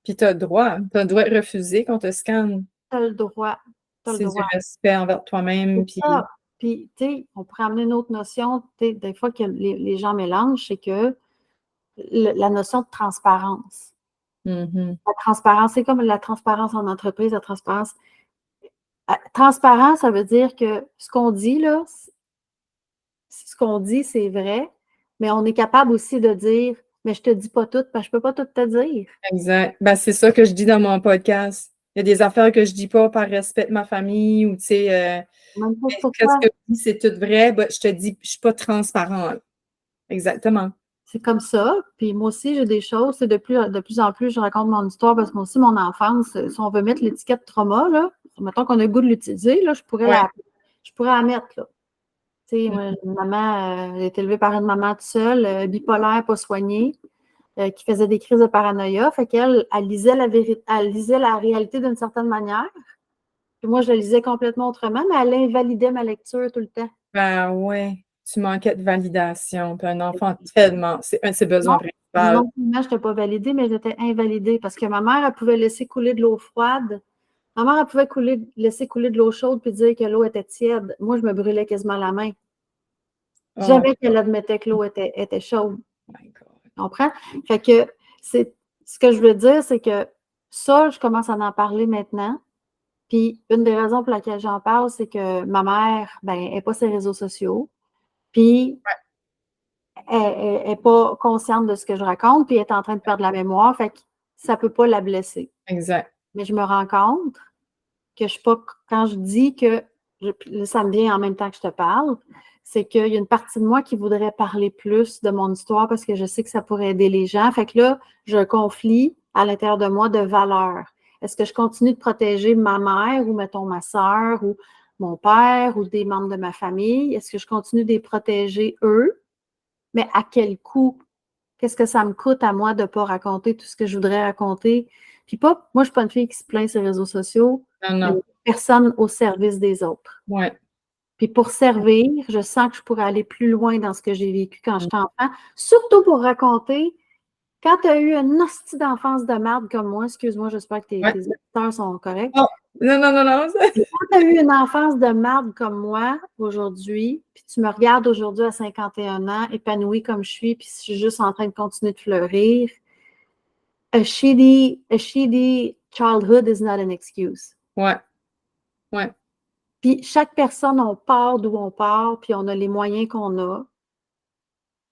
Puis tu as le droit. Tu as le droit de refuser qu'on te scanne. Tu as le droit. C'est du respect envers toi-même. Puis, tu sais, on pourrait amener une autre notion, des fois que les gens mélangent, c'est que la notion de transparence. La transparence, c'est comme la transparence en entreprise, la transparence. Transparent, ça veut dire que ce qu'on dit, là, c'est vrai, mais on est capable aussi de dire, mais je te dis pas tout, parce que je peux pas tout te dire. Exact. Ben, c'est ça que je dis dans mon podcast. Il y a des affaires que je dis pas par respect de ma famille ou, tu sais, qu'est-ce que je dis, c'est tout vrai. Ben, je te dis, je suis pas transparente. Exactement. C'est comme ça. Puis moi aussi, j'ai des choses. C'est de plus en plus, je raconte mon histoire parce que moi aussi, mon enfance, si on veut mettre l'étiquette trauma, là, mettons qu'on a le goût de l'utiliser, là, je pourrais la mettre, là. Tu sais, maman, elle est élevée par une maman toute seule, bipolaire, pas soignée, qui faisait des crises de paranoïa. Fait qu'elle, elle lisait la réalité d'une certaine manière. Puis moi, je la lisais complètement autrement, mais elle invalidait ma lecture tout le temps. Ben ouais, tu manquais de validation. Puis un enfant, tellement, c'est un de ses besoins principaux. Non, je n'étais pas validée, mais j'étais invalidée parce que ma mère, elle pouvait laisser couler de l'eau froide. Ma mère, elle pouvait laisser couler de l'eau chaude puis dire que l'eau était tiède. Moi, je me brûlais quasiment la main. Jamais qu'elle admettait que l'eau était chaude. Tu comprends? Fait que ce que je veux dire, c'est que ça, je commence à en parler maintenant. Puis une des raisons pour laquelle j'en parle, c'est que ma mère, ben, elle n'est pas sur les réseaux sociaux. Puis elle n'est pas consciente de ce que je raconte, puis elle est en train de perdre la mémoire, fait que ça ne peut pas la blesser. Exact. Mais je me rends compte que je suis pas, quand je dis que puis là, ça me vient en même temps que je te parle, c'est qu'il y a une partie de moi qui voudrait parler plus de mon histoire parce que je sais que ça pourrait aider les gens. Fait que là, j'ai un conflit à l'intérieur de moi de valeurs. Est-ce que je continue de protéger ma mère ou, mettons, ma soeur ou mon père ou des membres de ma famille? Est-ce que je continue de les protéger eux? Mais à quel coût? Qu'est-ce que ça me coûte à moi de ne pas raconter tout ce que je voudrais raconter? Puis pas, moi, je ne suis pas une fille qui se plaint sur les réseaux sociaux, Non, mais non. personne au service des autres. Ouais. Puis pour servir, je sens que je pourrais aller plus loin dans ce que j'ai vécu quand j'étais enfant, surtout pour raconter quand tu as eu une hostie d'enfance de merde comme moi, excuse-moi, j'espère que tes Ouais. auditeurs sont corrects. Oh, non, non, non, non. Et quand tu as eu une enfance de merde comme moi aujourd'hui, puis tu me regardes aujourd'hui à 51 ans, épanouie comme je suis, puis je suis juste en train de continuer de fleurir, a shitty childhood is not an excuse. Ouais. Ouais. Puis chaque personne, on part d'où on part, puis on a les moyens qu'on a.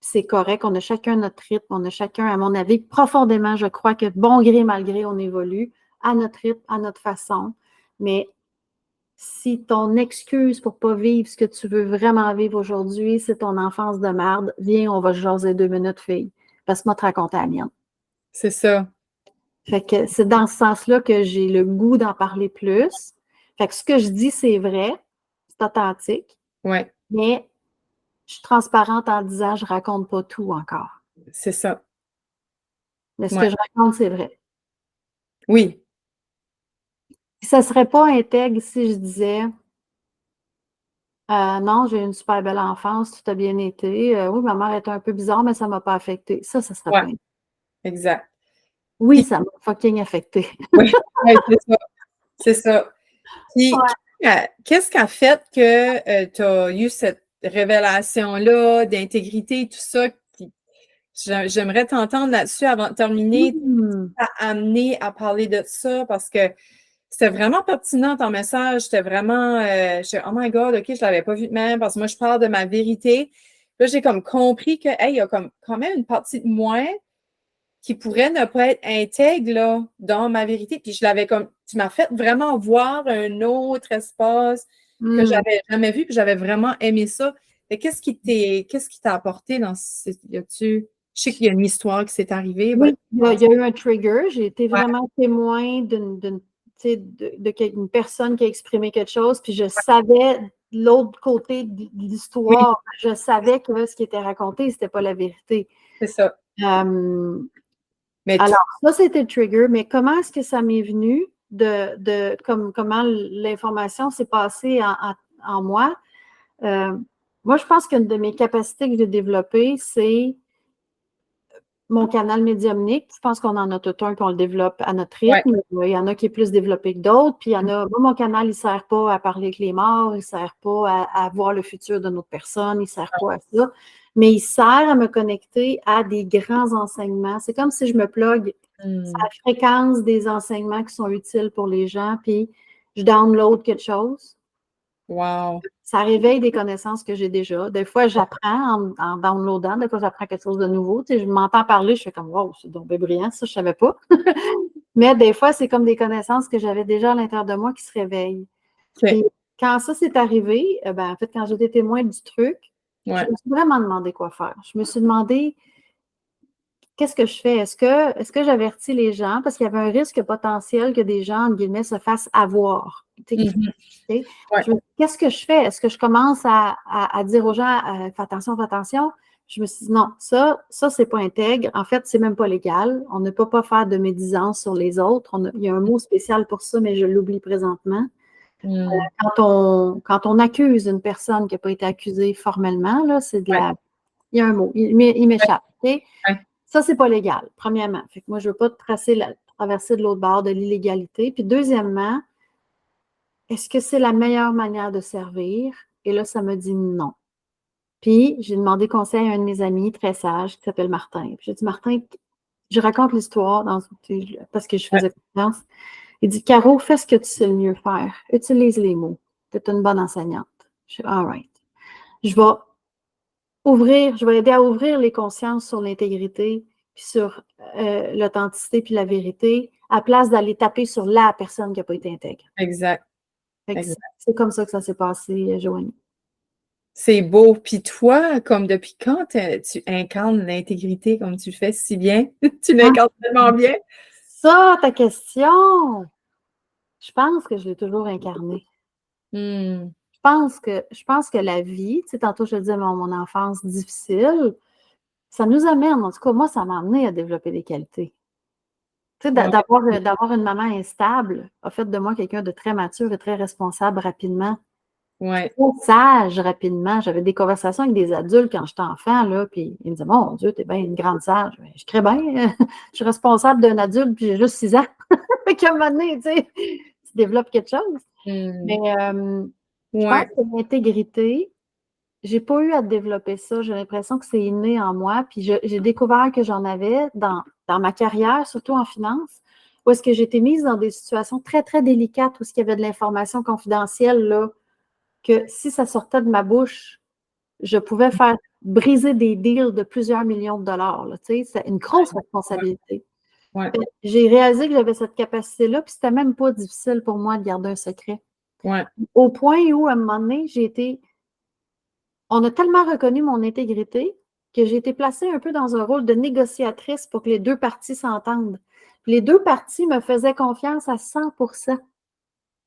C'est correct, on a chacun notre rythme, on a chacun, à mon avis, profondément, je crois que bon gré, mal gré, on évolue à notre rythme, à notre façon. Mais si ton excuse pour pas vivre ce que tu veux vraiment vivre aujourd'hui, c'est ton enfance de merde, viens, on va jaser 2 minutes, fille. Parce que moi, te raconter la mienne. C'est ça. Fait que c'est dans ce sens-là que j'ai le goût d'en parler plus. Fait que ce que je dis, c'est vrai, c'est authentique, Ouais. mais je suis transparente en disant je raconte pas tout encore. C'est ça. Mais ce Ouais. que je raconte, c'est vrai. Oui. Ça ne serait pas intègre si je disais non, j'ai eu une super belle enfance, tout a bien été. Oui, ma mère était un peu bizarre, mais ça ne m'a pas affectée. Ça ne serait Ouais. pas intègre. Exact. Oui, Puis, ça m'a fucking affectée. oui, ouais, c'est ça. C'est ça. Puis, Ouais. qu'est-ce qui a fait que tu as eu cette révélation-là d'intégrité et tout ça? Puis, j'aimerais t'entendre là-dessus avant de terminer. Hmm. À amener à parler de ça parce que c'était vraiment pertinent ton message. C'était vraiment, oh my God, OK, je l'avais pas vu de même parce que moi, je parle de ma vérité. Là, j'ai comme compris que, hey, il y a comme quand même une partie de moi qui pourrait ne pas être intègre là, dans ma vérité. Puis je l'avais comme, tu m'as fait vraiment voir un autre espace que Hmm. j'avais jamais vu, puis j'avais vraiment aimé ça. Et qu'est-ce qui t'a apporté dans ce, y a-tu, je sais qu'il y a une histoire qui s'est arrivée. Oui, il y a eu un trigger. J'ai été Ouais, vraiment témoin d'une personne qui a exprimé quelque chose, puis je savais l'autre côté de oui, l'histoire. Je savais que ce qui était raconté, c'était pas la vérité. c'est ça. Euh, Mais alors, ça, c'était le trigger, mais comment est-ce que ça m'est venu comment l'information s'est passée en moi? Moi, je pense qu'une de mes capacités que j'ai développées, c'est mon canal médiumnique. Je pense qu'on en a tout un, puis on le développe à notre ouais. rythme. Il y en a qui est plus développé que d'autres, puis il y en a. Moi, mon canal, il ne sert pas à parler avec les morts, il ne sert pas à voir le futur de notre personne, il ne sert pas à ça, mais il sert à me connecter à des grands enseignements. C'est comme si je me plug à la fréquence des enseignements qui sont utiles pour les gens, puis je download quelque chose. Wow. Ça réveille des connaissances que j'ai déjà. Des fois, j'apprends en downloadant, des fois, j'apprends quelque chose de nouveau. Tu sais, je m'entends parler, je fais comme wow, c'est donc bien brillant, ça, je ne savais pas. Mais des fois, c'est comme des connaissances que j'avais déjà à l'intérieur de moi qui se réveillent. OK. Puis quand ça s'est arrivé, en fait, quand j'étais témoin du truc, je Ouais. me suis vraiment demandé quoi faire. Je me suis demandé qu'est-ce que je fais? Est-ce que j'avertis les gens? Parce qu'il y avait un risque potentiel que des gens, entre guillemets, se fassent avoir. Tu sais, Mhm. Ouais. je me dis, qu'est-ce que je fais? Est-ce que je commence à dire aux gens, fais attention, fais attention? Je me suis dit, non, ça c'est pas intègre. En fait, c'est même pas légal. On ne peut pas faire de médisance sur les autres. Il y a un mot spécial pour ça, mais je l'oublie présentement. Mm. Quand on accuse une personne qui n'a pas été accusée formellement, là, c'est de Ouais. la. Il y a un mot, il m'échappe. OK? Ouais. Ça, c'est pas légal, premièrement. Fait que moi, je veux pas traverser de l'autre bord de l'illégalité. Puis deuxièmement, est-ce que c'est la meilleure manière de servir? Et là, ça me dit non. Puis, j'ai demandé conseil à un de mes amis très sage qui s'appelle Martin. Puis j'ai dit, Martin, je raconte l'histoire parce que je Ouais. faisais confiance. Il dit, Caro, fais ce que tu sais le mieux faire. Utilise les mots. Tu es une bonne enseignante. Je suis, all right. Je vais aider à ouvrir les consciences sur l'intégrité, puis sur l'authenticité, puis la vérité, à place d'aller taper sur la personne qui n'a pas été intègre. Exact. Fait que Exact. c'est comme ça que ça s'est passé, Joanie. C'est beau. Puis toi, comme depuis quand tu incarnes l'intégrité comme tu le fais si bien? Tu l'incarnes tellement bien. Ça, ta question! Je pense que je l'ai toujours incarné. Hmm. Je pense que la vie, tu sais, tantôt je te disais mon enfance difficile, ça nous amène, en tout cas, moi, ça m'a amené à développer des qualités. Tu sais, Ouais. d'avoir une maman instable a fait de moi quelqu'un de très mature et très responsable rapidement. Ouais. Très sage rapidement. J'avais des conversations avec des adultes quand j'étais enfant, là, puis ils me disaient, mon Dieu, t'es bien une grande sage. Ben, je crée bien, je suis responsable d'un adulte, puis j'ai juste 6 ans. Fait qu'à un moment donné, tu sais, tu développes quelque chose. Mais je pense Ouais. que l'intégrité, j'ai pas eu à développer ça. J'ai l'impression que c'est inné en moi. Puis j'ai découvert que j'en avais dans ma carrière, surtout en finance, où est-ce que j'ai été mise dans des situations très, très délicates, où il y avait de l'information confidentielle, là, que si ça sortait de ma bouche, je pouvais faire briser des deals de plusieurs millions de dollars. Là, tu sais, c'est une grosse responsabilité. Ouais. J'ai réalisé que j'avais cette capacité-là, puis c'était même pas difficile pour moi de garder un secret. Ouais. Au point où, à un moment donné, on a tellement reconnu mon intégrité que j'ai été placée un peu dans un rôle de négociatrice pour que les deux parties s'entendent. Puis les deux parties me faisaient confiance à 100%. C'est là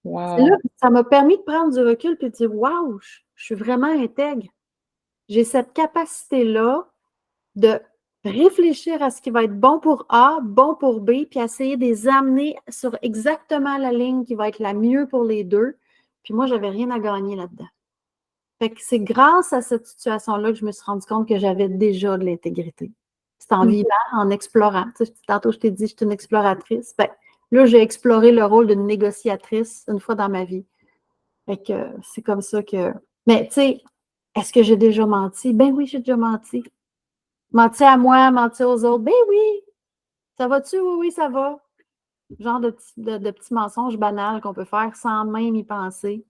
Wow. que ça m'a permis de prendre du recul et de dire, waouh, je suis vraiment intègre. J'ai cette capacité-là de réfléchir à ce qui va être bon pour A, bon pour B, puis essayer de les amener sur exactement la ligne qui va être la mieux pour les deux. Puis moi, je n'avais rien à gagner là-dedans. Fait que c'est grâce à cette situation-là que je me suis rendu compte que j'avais déjà de l'intégrité. C'est en vivant, en explorant. Tu sais, tantôt, je t'ai dit, je suis une exploratrice. Ben, là, j'ai exploré le rôle d'une négociatrice une fois dans ma vie. Fait que c'est comme ça que. Mais tu sais, est-ce que j'ai déjà menti? Ben oui, j'ai déjà menti. Menti à moi, menti aux autres. Ben oui. Ça va-tu? Oui, oui, ça va. Genre de petits mensonges banals qu'on peut faire sans même y penser.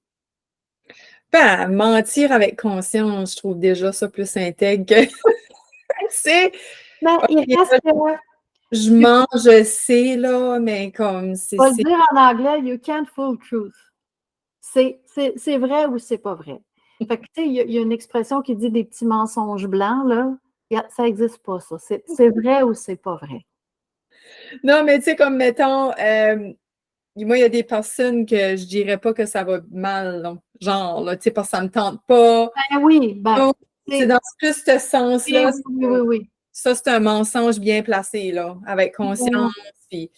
Ben, mentir avec conscience, je trouve déjà ça plus intègre que c'est. Mais il Ok, reste là, que. je mens, je sais, là, mais comme On va le dire en anglais, you can't fool truth. C'est vrai ou c'est pas vrai. Fait que, tu sais, il y a une expression qui dit des petits mensonges blancs, là. Ça n'existe pas, ça. C'est vrai ou c'est pas vrai. Non, mais tu sais, comme mettons, moi, il y a des personnes que je dirais pas que ça va mal, là. Genre, là, tu sais, parce que ça me tente pas. Ben oui, ben, Donc, c'est c'est. dans plus ce Oui, sens-là. oui, oui, oui. Ça, c'est un mensonge bien placé, là, avec Oui. conscience. Puis,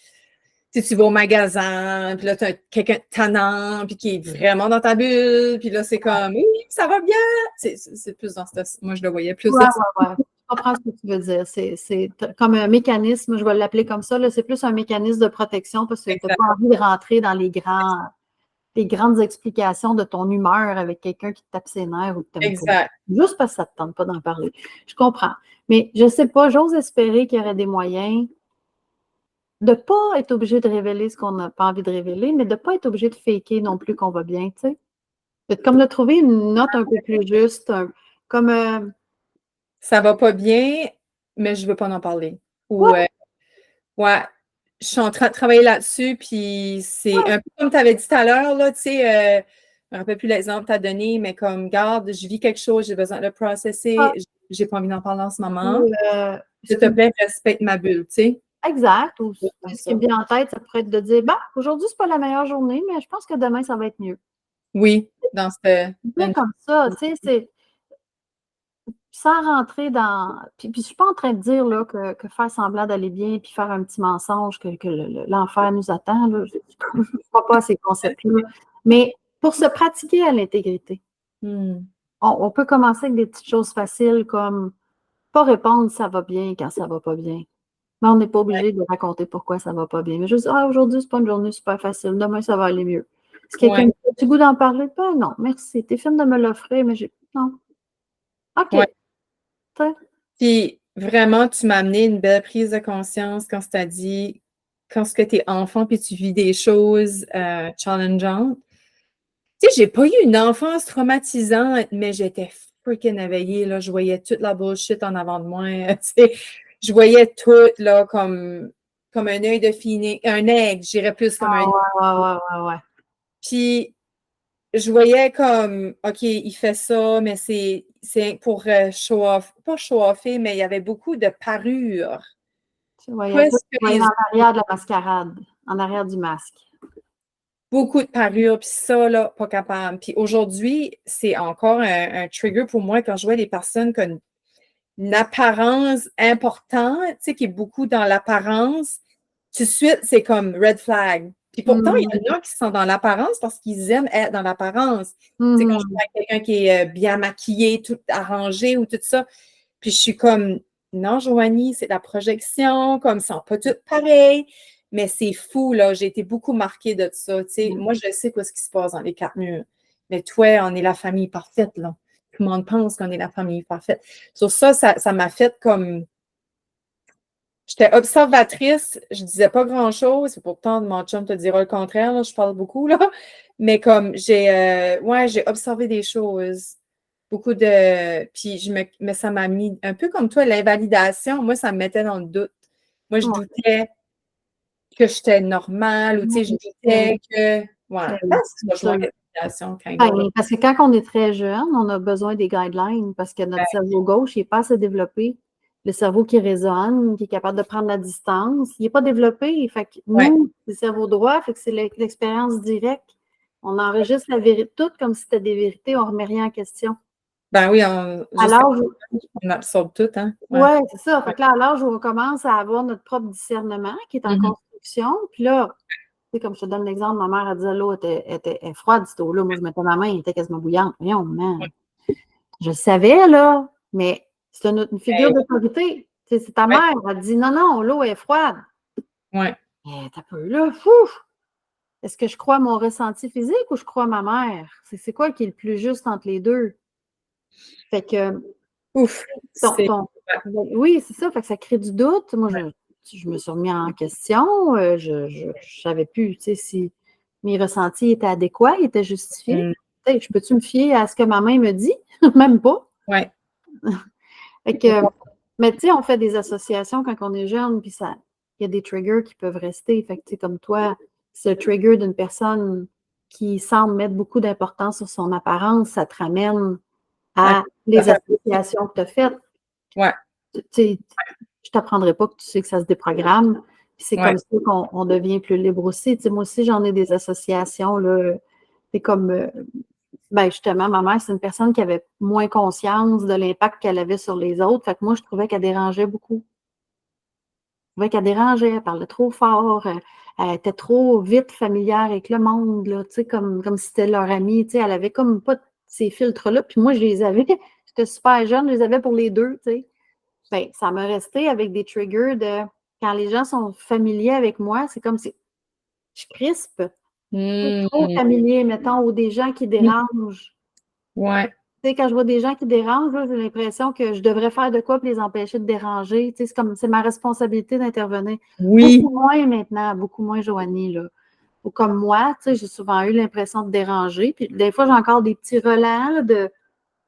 tu vas au magasin, puis là, tu as quelqu'un de tannant, puis qui est vraiment dans ta bulle, puis là, c'est comme, oui, ça va bien. C'est plus dans ce. Moi, je le voyais plus Ouais, dans ouais, ouais. Je comprends ce que tu veux dire. C'est comme un mécanisme, je vais l'appeler comme ça, là, c'est plus un mécanisme de protection parce que tu n'as Exact. pas envie de rentrer dans les grandes explications de ton humeur avec quelqu'un qui te tape ses nerfs ou que tu n'aimes pas. Exact. Juste parce que ça ne te tente pas d'en parler. Je comprends. Mais je ne sais pas, j'ose espérer qu'il y aurait des moyens de ne pas être obligé de révéler ce qu'on n'a pas envie de révéler, mais de ne pas être obligé de faker non plus qu'on va bien, tu sais. Comme de trouver une note un peu plus juste, comme Ça va pas bien, mais je veux pas en parler. Ou, ouais, ouais, je suis en train de travailler là-dessus, puis c'est ouais, un peu comme tu avais dit tout à l'heure, là, tu sais, je me rappelle plus l'exemple que tu as donné, mais comme, garde, je vis quelque chose, j'ai besoin de le processer, ah, j'ai pas envie d'en parler en ce moment. ou, S'il te plaît, respecte ma bulle, tu sais. exact. Ou Comme ce qui ça. me vient en tête, ça pourrait être de dire, bah, aujourd'hui, c'est pas la meilleure journée, mais je pense que demain, ça va être mieux. Oui, dans ce. Bien comme ça, tu sais, c'est sans rentrer dans. Puis je suis pas en train de dire là, que faire semblant d'aller bien puis faire un petit mensonge que l'enfer nous attend. Là. Je ne crois pas à ces concepts-là. Mais pour se pratiquer à l'intégrité, on peut commencer avec des petites choses faciles comme pas répondre ça va bien quand ça va pas bien. Mais on n'est pas Ouais, obligé de raconter pourquoi ça va pas bien. Mais juste, aujourd'hui, c'est pas une journée super facile. Demain, ça va aller mieux. Si quelqu'un ouais, me dit, as-tu goût d'en parler? Ben non, merci. T'es fine de me l'offrir, mais j'ai. Non. OK. ouais. T'sais. Puis vraiment, tu m'as amené une belle prise de conscience quand tu as dit, quand tu es enfant, puis tu vis des choses challengeantes. Tu sais, j'ai pas eu une enfance traumatisante, mais j'étais freaking éveillée, là. Je voyais toute la bullshit en avant de moi. Tu sais, je voyais tout, là, comme un œil de filet, un aigle, je dirais plus comme un. Ah ouais, ouais, ouais, ouais, ouais. Puis je voyais comme, OK, il fait ça, mais c'est pour show off, pas show offer, mais il y avait beaucoup de parures. Tu voyais ça, Presque tu voyais les en arrière de la mascarade, en arrière du masque. beaucoup de parures, puis ça, là, pas capable. Puis aujourd'hui, c'est encore un trigger pour moi quand je vois des personnes qui ont une apparence importante, tu sais, qui est beaucoup dans l'apparence. Tout de suite, c'est comme red flag. Puis pourtant, il y en a qui sont dans l'apparence parce qu'ils aiment être dans l'apparence. Tu sais, quand je vois quelqu'un qui est bien maquillé, tout arrangé ou tout ça, puis je suis comme, non, Joanie, c'est la projection, comme ils sont pas toutes pareilles. Mais c'est fou, là. J'ai été beaucoup marquée de ça. Tu sais, moi, je sais quoi ce qui se passe dans les quatre murs. Mais toi, on est la famille parfaite, là. Tout le monde pense qu'on est la famille parfaite. Sur ça, ça m'a fait comme. J'étais observatrice, je disais pas grand-chose. Pourtant, mon chum te dira le contraire, là, je parle beaucoup, là. Mais comme j'ai observé des choses. Beaucoup de. Puis mais ça m'a mis un peu comme toi, l'invalidation. Moi, ça me mettait dans le doute. Moi, je doutais que j'étais normale ou tu sais, je doutais que. Ouais. Je vois l'invalidation parce que quand on est très jeune, on a besoin des guidelines parce que notre cerveau gauche n'est pas assez développé. Le cerveau qui résonne, qui est capable de prendre la distance, il n'est pas développé. Fait que nous, c'est le cerveau droit, fait que c'est l'expérience directe. On enregistre la vérité, tout comme si c'était des vérités, on ne remet rien en question. Ben oui, on absorbe tout, hein? Oui, c'est ça. Fait que là, à l'âge où on commence à avoir notre propre discernement qui est en construction, puis là, tu sais, comme je te donne l'exemple, ma mère, elle disait l'eau était froide, cette eau-là. Moi, je mettais ma main, elle était quasiment bouillante. Voyons, man. Je le savais, là, mais c'est une figure d'autorité. Tu sais, c'est ta mère, elle dit non, non, l'eau est froide. Oui. T'as peu là, fou! Est-ce que je crois à mon ressenti physique ou je crois à ma mère? C'est quoi qui est le plus juste entre les deux? Fait que. Ouf! Oui, c'est ça. Fait que ça crée du doute. Moi, je me suis remis en question. Je ne savais plus, tu sais, si mes ressentis étaient adéquats, étaient justifiés. Je peux-tu me fier à ce que ma main me dit? Même pas. Oui. Fait que, mais tu sais, on fait des associations quand on est jeune, puis il y a des triggers qui peuvent rester. Fait que, tu sais, comme toi, c'est le trigger d'une personne qui semble mettre beaucoup d'importance sur son apparence, ça te ramène à les associations que tu as faites. Ouais. Tu sais, je ne t'apprendrai pas que tu sais que ça se déprogramme. C'est comme ça qu'on devient plus libre aussi. Tu sais, moi aussi, j'en ai des associations. C'est comme, justement, ma mère, c'est une personne qui avait moins conscience de l'impact qu'elle avait sur les autres. Fait que moi, je trouvais qu'elle dérangeait beaucoup. Je trouvais qu'elle dérangeait, elle parlait trop fort, elle était trop vite familière avec le monde, là, tu sais, comme si c'était leur amie. Tu sais, elle avait comme pas ces filtres-là. Puis moi, je les avais. J'étais super jeune, je les avais pour les deux, tu sais. Bien, ça m'a resté avec des triggers de quand les gens sont familiers avec moi, c'est comme si je crispe. Trop familier, mettons, ou des gens qui dérangent. Ouais. Tu sais, quand je vois des gens qui dérangent, là, j'ai l'impression que je devrais faire de quoi pour les empêcher de déranger. Tu sais, c'est ma responsabilité d'intervenir. Oui. Beaucoup moins maintenant, beaucoup moins Joanie, là. Ou comme moi, tu sais, j'ai souvent eu l'impression de déranger. Puis des fois, j'ai encore des petits relents là, de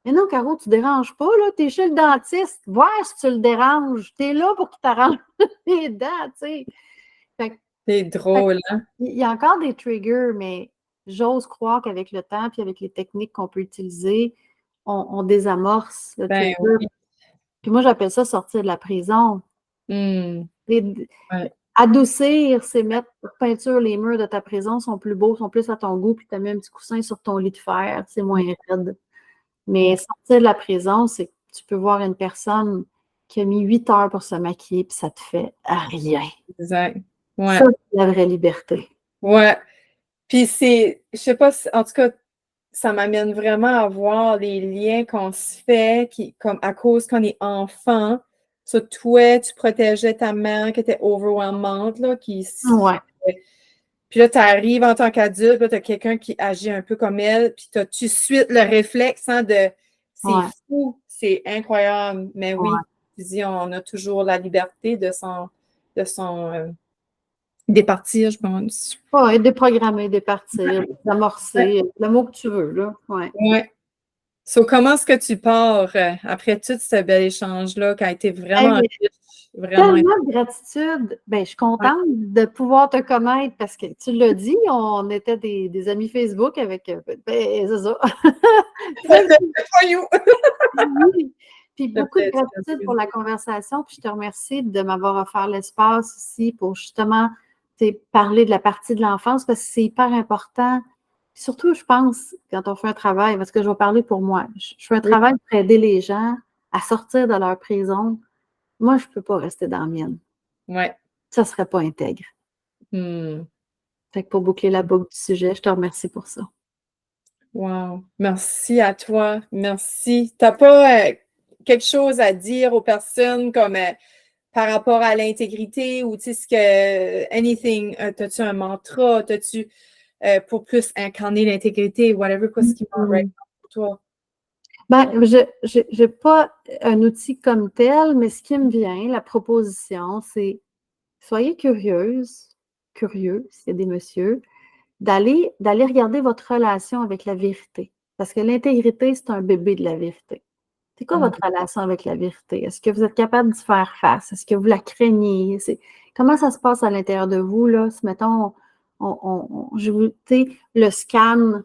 mais non, Caro, tu ne déranges pas, là. Tu es chez le dentiste. Voir si tu le déranges. Tu es là pour qu'il t'arrange les dents, tu sais. C'est drôle, hein? Il y a encore des triggers, mais j'ose croire qu'avec le temps puis avec les techniques qu'on peut utiliser, on désamorce le trigger. Oui. Puis moi, j'appelle ça sortir de la prison. Adoucir, c'est mettre peinture, les murs de ta prison sont plus beaux, sont plus à ton goût, puis tu as mis un petit coussin sur ton lit de fer, c'est moins raide. Mais sortir de la prison, c'est que tu peux voir une personne qui a mis 8 heures pour se maquiller, puis ça te fait rien. Exact. Ouais. Ça, c'est la vraie liberté. Ouais. Puis je sais pas, en tout cas, ça m'amène vraiment à voir les liens qu'on se fait, comme à cause qu'on est enfant. Sur toi, tu protégeais ta mère qui était overwhelmante, là, Ouais. Puis là, tu arrives en tant qu'adulte, là, tu as quelqu'un qui agit un peu comme elle, puis tu as tout de suite le réflexe de c'est fou, c'est incroyable. Mais oui, tu dis, on a toujours la liberté de son départir, je pense. Oui, déprogrammer, départir, désamorcer, le mot que tu veux, là. Oui. Ouais. So, comment est-ce que tu pars après tout ce bel échange-là qui a été vraiment riche? Vraiment. Tellement de gratitude. Ben, je suis contente de pouvoir te connaître parce que tu l'as dit, on était des amis Facebook avec. Ben, c'est ça. Voyou! Oui. Puis beaucoup de Peut-être, gratitude pour la conversation. Puis je te remercie de m'avoir offert l'espace ici pour justement parler de la partie de l'enfance parce que c'est hyper important. Puis surtout, je pense, quand on fait un travail, parce que je vais parler pour moi, je fais un travail pour aider les gens à sortir de leur prison. Moi, je ne peux pas rester dans la mienne. Ouais. Ça ne serait pas intègre. Fait que pour boucler la boucle du sujet, je te remercie pour ça. Wow. Merci à toi. Merci. Tu n'as pas quelque chose à dire aux personnes comme par rapport à l'intégrité ou tu sais ce que anything, as-tu un mantra, t'as-tu pour plus incarner l'intégrité, whatever, quoi ce qui va right pour toi? Ben, je n'ai pas un outil comme tel, mais ce qui me vient, la proposition, c'est soyez curieux, s'il y a des messieurs, d'aller regarder votre relation avec la vérité. Parce que l'intégrité, c'est un bébé de la vérité. C'est quoi votre relation avec la vérité? Est-ce que vous êtes capable d'y faire face? Est-ce que vous la craignez? Comment ça se passe à l'intérieur de vous, là? Si, mettons, le scan,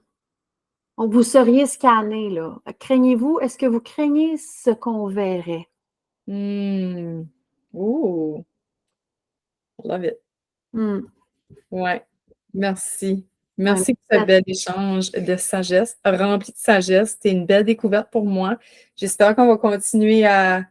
vous seriez scanné, là. Craignez-vous? Est-ce que vous craignez ce qu'on verrait? Ooh. Love it. Ouais. Merci. Merci pour ce bel échange de sagesse, rempli de sagesse. C'est une belle découverte pour moi. J'espère qu'on va continuer à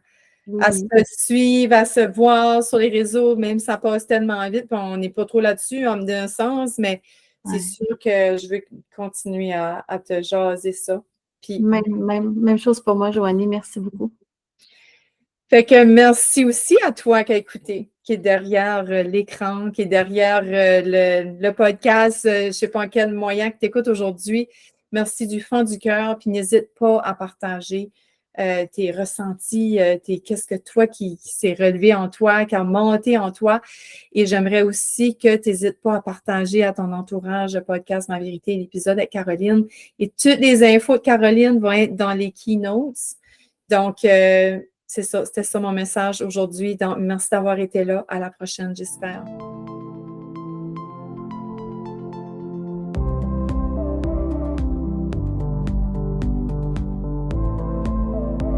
se suivre, à se voir sur les réseaux, même ça passe tellement vite, puis on n'est pas trop là-dessus, en d'un sens, mais c'est sûr que je veux continuer à te jaser ça. Puis, même chose pour moi, Joanie. Merci beaucoup. Fait que merci aussi à toi qui as écouté, qui est derrière l'écran, qui est derrière le podcast, je ne sais pas en quel moyen que tu écoutes aujourd'hui. Merci du fond du cœur, puis n'hésite pas à partager tes ressentis, qu'est-ce que toi qui s'est relevé en toi, qui a monté en toi. Et j'aimerais aussi que tu n'hésites pas à partager à ton entourage le podcast Ma Vérité, l'épisode avec Caroline. Et toutes les infos de Caroline vont être dans les keynotes. Donc, c'est ça, c'était ça mon message aujourd'hui. Donc, merci d'avoir été là. À la prochaine, j'espère.